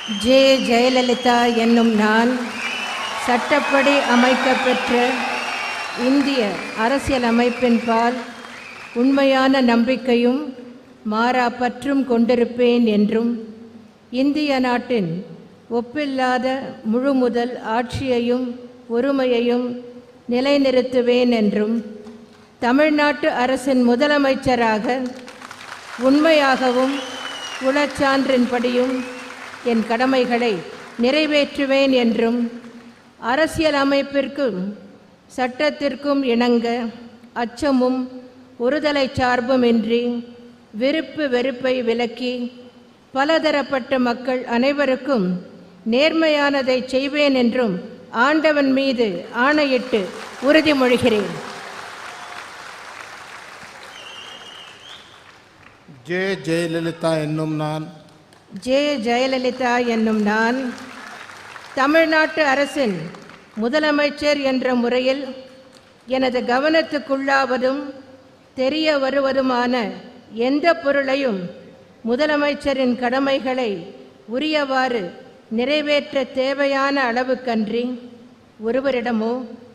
J. Jayalalithaa என்னும் நான் சட்டப்படி அமைக்கப்பெற்ற இந்திய அரசியலமைப்பின்பால் உண்மையான நம்பிக்கையும் மாறா பற்றும் கொண்டிருப்பேன் என்றும் இந்திய நாட்டின் ஒப்பில்லாத முழுமுதல் ஆட்சியையும் ஒருமையையும் நிலைநிறுத்துவேன் என்றும் தமிழ்நாட்டு அரசின் முதலமைச்சராக உண்மையாகவும் உளச்சான்றின்படியும் என் கடமைகளை நிறைவேற்றுவேன் என்றும் அரசியலமைப்பிற்கும் சட்டத்திற்கும் இணங்க அச்சமும் ஒருதலை சார்புமின்றி விருப்பு வெறுப்பை விலக்கி பலதரப்பட்ட மக்கள் அனைவருக்கும் நேர்மையானதை செய்வேன் என்றும் ஆண்டவன் மீது ஆணையிட்டு உறுதிமொழிகிறேன். ஜே. ஜெயலலிதா என்னும் நான் ஜே. ஜெயலலிதா என்னும் நான் தமிழ்நாட்டு அரசின் முதலமைச்சர் என்ற முறையில் எனது கவனத்துக்குள்ளாவதும் தெரிய வருவதுமான எந்த பொருளையும் முதலமைச்சரின் கடமைகளை உரியவாறு நிறைவேற்ற தேவையான அளவுக்கன்றி ஒருவரிடமோ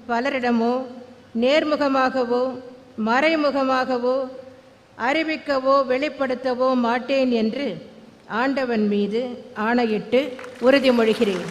பலரிடமோ நேர்முகமாகவோ மறைமுகமாகவோ அறிவிக்கவோ வெளிப்படுத்தவோ மாட்டேன் என்று ஆண்டவன் மீது ஆணையிட்டு உறுதிமொழிகிறேன்.